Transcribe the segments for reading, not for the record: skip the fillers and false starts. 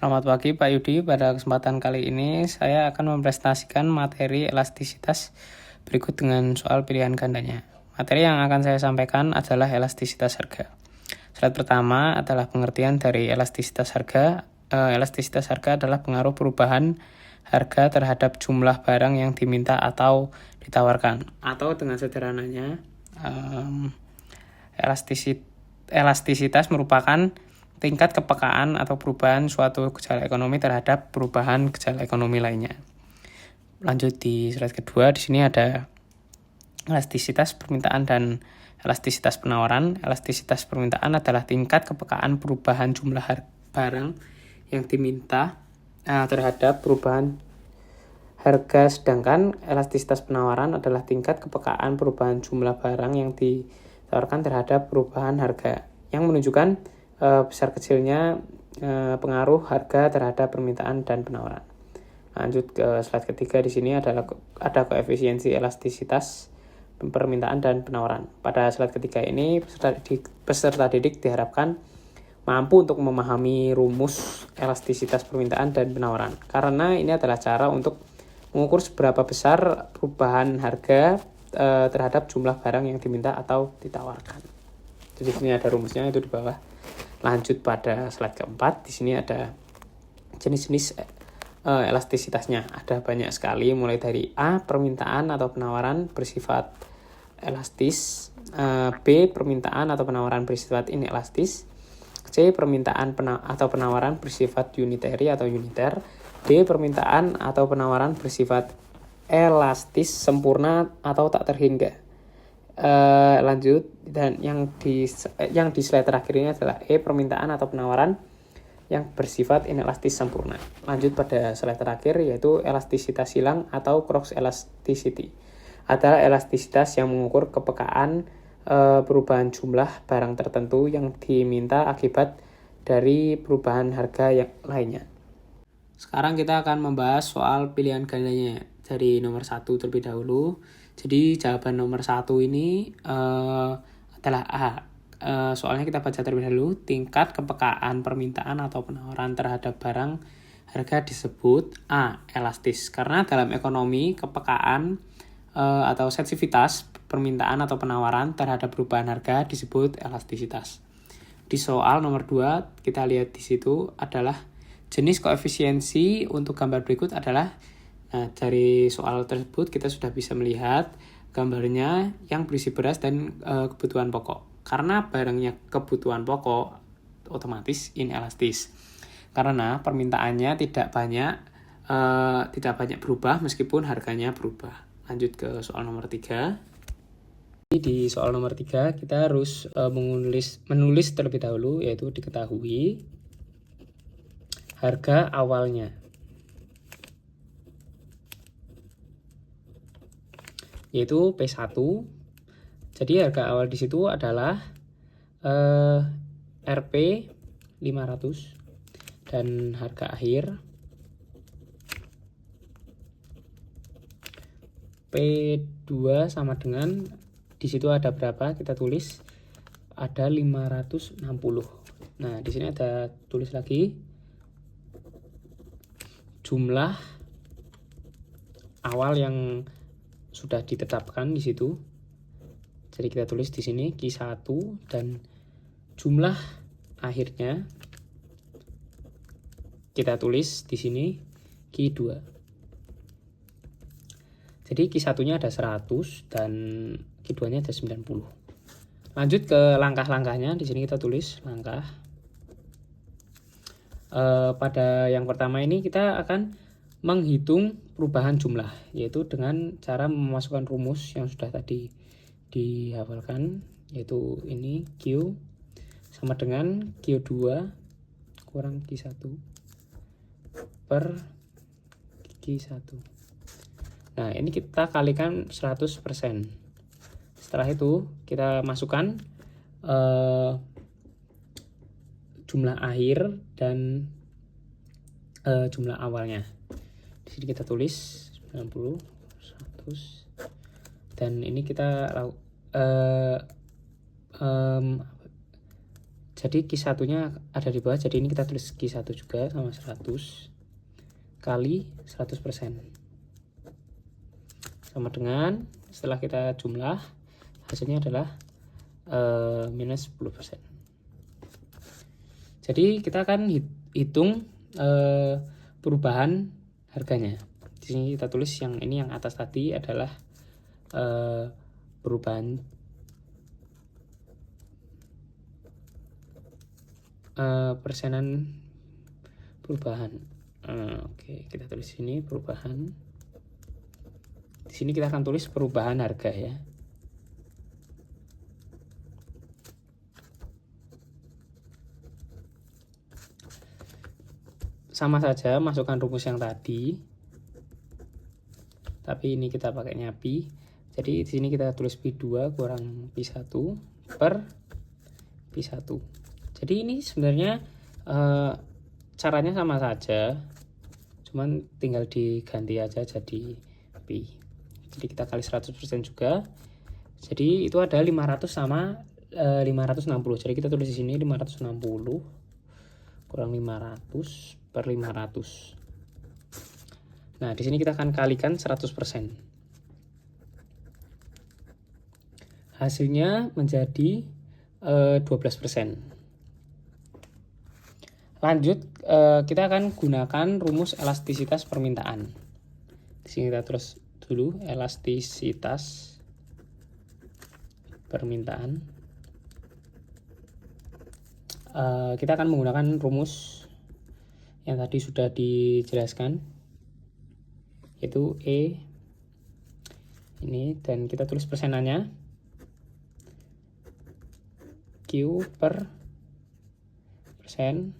Selamat pagi Pak Yudi, pada kesempatan kali ini saya akan mempresentasikan materi elastisitas berikut dengan soal pilihan gandanya. Materi yang akan saya sampaikan adalah elastisitas harga. Slide pertama adalah pengertian dari elastisitas harga. Elastisitas harga adalah pengaruh perubahan harga terhadap jumlah barang yang diminta atau ditawarkan. Atau dengan sederhananya, elastisitas merupakan tingkat kepekaan atau perubahan suatu gejala ekonomi terhadap perubahan gejala ekonomi lainnya. Lanjut di slide kedua, di sini ada elastisitas permintaan dan elastisitas penawaran. Elastisitas permintaan adalah tingkat kepekaan perubahan jumlah barang yang diminta terhadap perubahan harga, sedangkan elastisitas penawaran adalah tingkat kepekaan perubahan jumlah barang yang ditawarkan terhadap perubahan harga, yang menunjukkan besar kecilnya pengaruh harga terhadap permintaan dan penawaran. Lanjut ke slide ketiga, di sini ada koefisiensi elastisitas permintaan dan penawaran. Pada slide ketiga ini peserta didik diharapkan mampu untuk memahami rumus elastisitas permintaan dan penawaran, karena ini adalah cara untuk mengukur seberapa besar perubahan harga terhadap jumlah barang yang diminta atau ditawarkan. Jadi di sini ada rumusnya, itu di bawah. Lanjut pada slide keempat, di sini ada jenis-jenis elastisitasnya. Ada banyak sekali, mulai dari A, permintaan atau penawaran bersifat elastis, B, permintaan atau penawaran bersifat inelastis, C, permintaan atau penawaran bersifat unitary atau uniter, D, permintaan atau penawaran bersifat elastis, sempurna atau tak terhingga. Lanjut, dan yang di slide terakhir ini adalah E, permintaan atau penawaran yang bersifat inelastis sempurna. Lanjut pada slide terakhir, yaitu elastisitas silang atau cross elasticity. Adalah elastisitas yang mengukur kepekaan perubahan jumlah barang tertentu yang diminta akibat dari perubahan harga yang lainnya. Sekarang kita akan membahas soal pilihan gandanya dari nomor 1 terlebih dahulu. Jadi jawaban nomor 1 ini adalah A. Soalnya kita baca terlebih dahulu. Tingkat kepekaan permintaan atau penawaran terhadap barang harga disebut A, elastis. Karena dalam ekonomi, kepekaan atau sensitivitas permintaan atau penawaran terhadap perubahan harga disebut elastisitas. Di soal nomor 2, kita lihat di situ adalah jenis koefisiensi untuk gambar berikut adalah. Nah, dari soal tersebut kita sudah bisa melihat gambarnya yang berisi beras dan kebutuhan pokok. Karena barangnya kebutuhan pokok, otomatis inelastis. Karena permintaannya tidak banyak berubah meskipun harganya berubah. Lanjut ke soal nomor 3. Di soal nomor 3 kita harus menulis terlebih dahulu, yaitu diketahui harga awalnya, yaitu P1. Jadi harga awal di situ adalah Rp 500 dan harga akhir P2 sama dengan, di situ ada berapa? Kita tulis ada 560. Nah, di sini ada tulis lagi jumlah awal yang sudah ditetapkan di situ. Jadi kita tulis di sini Q1 dan jumlah akhirnya kita tulis di sini Q2. Jadi Q1-nya ada 100 dan Q2-nya ada 90. Lanjut ke langkah-langkahnya. Di sini kita tulis langkah. Pada yang pertama ini kita akan menghitung perubahan jumlah, yaitu dengan cara memasukkan rumus yang sudah tadi dihafalkan, yaitu ini Q sama dengan Q2 kurang Q1 per Q1. Nah, ini kita kalikan 100%. Setelah itu kita masukkan jumlah akhir dan jumlah awalnya. Di sini kita tulis 90, 100, dan ini kita Jadi Q1-nya ada di bawah, jadi ini kita tulis Q1 juga sama 100 kali 100%. Sama dengan, setelah kita jumlah, hasilnya adalah minus 10%. Jadi kita akan hitung perubahan harganya. Di sini kita tulis yang ini, yang atas tadi adalah perubahan persenan perubahan. Oke, kita tulis sini perubahan. Di sini kita akan tulis perubahan harga ya. Sama saja masukkan rumus yang tadi, tapi ini kita pakainya pi. Jadi di sini kita tulis pi2 kurang pi1 per pi1. Jadi ini sebenarnya caranya sama saja, cuman tinggal diganti aja jadi pi. Jadi kita kali 100% juga. Jadi itu ada 500 sama 560. Jadi kita tulis di sini 560 kurang 500 per 500. Nah, di sini kita akan kalikan 100%. Hasilnya menjadi 12%. Lanjut, kita akan gunakan rumus elastisitas permintaan. Di sini kita terus dulu elastisitas permintaan. Kita akan menggunakan rumus yang tadi sudah dijelaskan, yaitu E ini, dan kita tulis persenannya Q per persen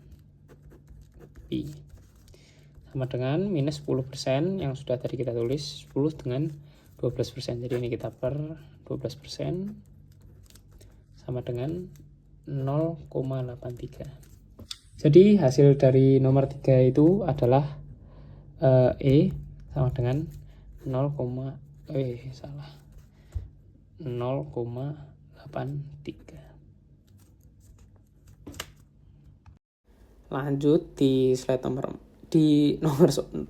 Pi sama dengan minus 10% yang sudah tadi kita tulis, 10 dengan 12%. Jadi ini kita per 12% sama dengan 0,83. Jadi hasil dari nomor 3 itu adalah E sama dengan 0,83. Lanjut di slide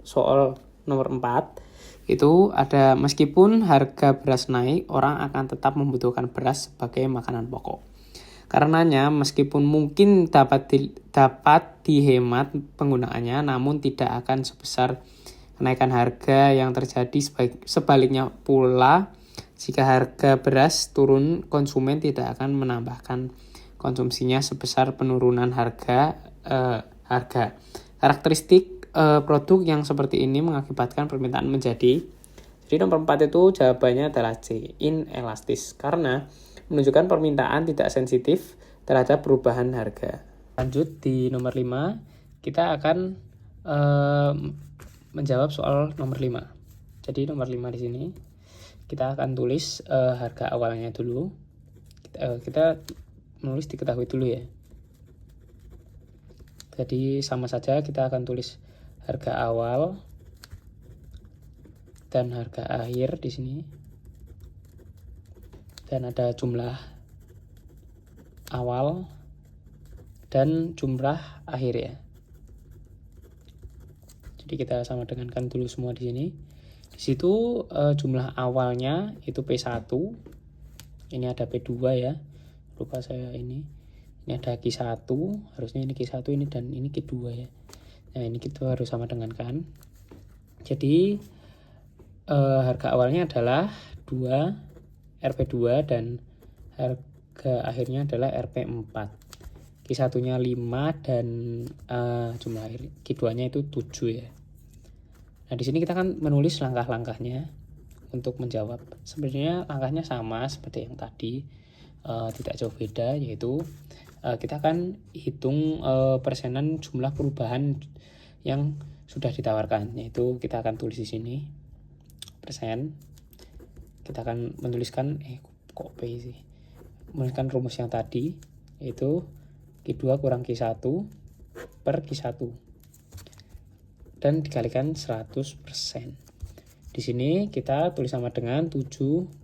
soal nomor 4 itu ada, meskipun harga beras naik, orang akan tetap membutuhkan beras sebagai makanan pokok. Karenanya meskipun mungkin dapat dihemat penggunaannya, namun tidak akan sebesar kenaikan harga yang terjadi. Sebaliknya pula, jika harga beras turun, konsumen tidak akan menambahkan konsumsinya sebesar penurunan harga. Karakteristik produk yang seperti ini mengakibatkan permintaan menjadi. Jadi nomor 4 itu jawabannya adalah C, inelastis, karena menunjukkan permintaan tidak sensitif terhadap perubahan harga. Lanjut di nomor 5, kita akan menjawab soal nomor 5. Jadi nomor 5 di sini kita akan tulis harga awalnya dulu. Kita menulis diketahui dulu ya. Jadi sama saja, kita akan tulis harga awal dan harga akhir di sini. Dan ada jumlah awal dan jumlah akhir ya. Jadi kita sama dengankan dulu semua di sini. Di situ jumlah awalnya itu P1. Ini ada P2 ya. Lupa saya ini. Ini ada Q1, harusnya ini Q1 ini, dan ini Q2 ya. Nah, ini kita harus sama dengankan. Jadi harga awalnya adalah 2 RP2 dan harga akhirnya adalah RP4. Q1-nya 5 dan jumlah akhir Q2-nya itu 7 ya. Nah, di sini kita akan menulis langkah-langkahnya untuk menjawab. Sebenarnya langkahnya sama seperti yang tadi, tidak jauh beda, yaitu kita akan hitung persenan jumlah perubahan yang sudah ditawarkan, yaitu kita akan tulis di sini persen. Kita akan menuliskan menuliskan rumus yang tadi, yaitu Q2 kurang Q1 per Q1 dan dikalikan 100%. Di sini kita tulis sama dengan 7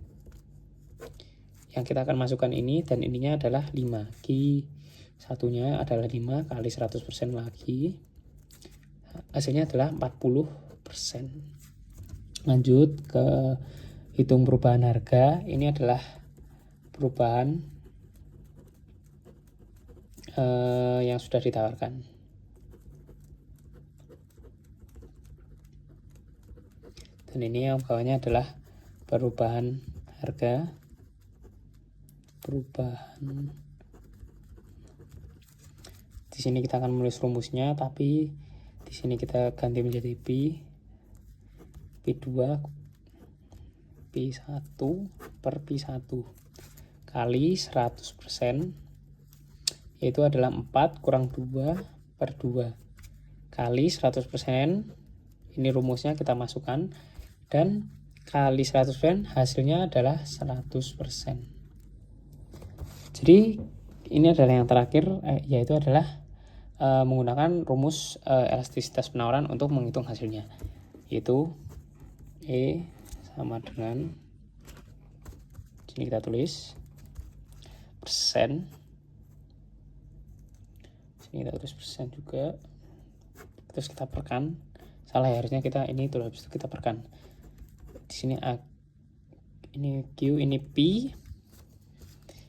yang kita akan masukkan ini, dan ininya adalah 5. satunya adalah 5 kali 100% lagi. Hasilnya adalah 40%. Lanjut ke hitung perubahan harga. Ini adalah perubahan yang sudah ditawarkan. Dan ini yang bawahnya adalah perubahan harga. Di sini kita akan menulis rumusnya, tapi di sini kita ganti menjadi P2 P1 per P1 kali 100%, yaitu adalah 4 kurang 2 per 2 kali 100%. Ini rumusnya kita masukkan, dan kali 100% hasilnya adalah 100%. Jadi ini adalah yang terakhir, yaitu adalah menggunakan rumus elastisitas penawaran untuk menghitung hasilnya, yaitu E sama dengan, sini kita tulis persen, sini kita tulis persen juga, terus kita perkan. Salah ya, harusnya kita ini tuh, habis itu kita perkan. Di sini A, ini Q, ini P.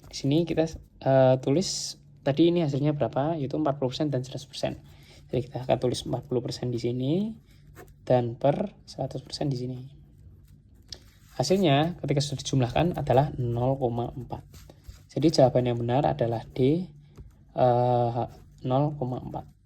Di sini kita tulis tadi ini hasilnya berapa, yaitu 40% dan 100%. Jadi kita akan tulis 40% di sini dan per 100% di sini. Hasilnya ketika sudah dijumlahkan adalah 0,4. Jadi jawaban yang benar adalah D, 0,4.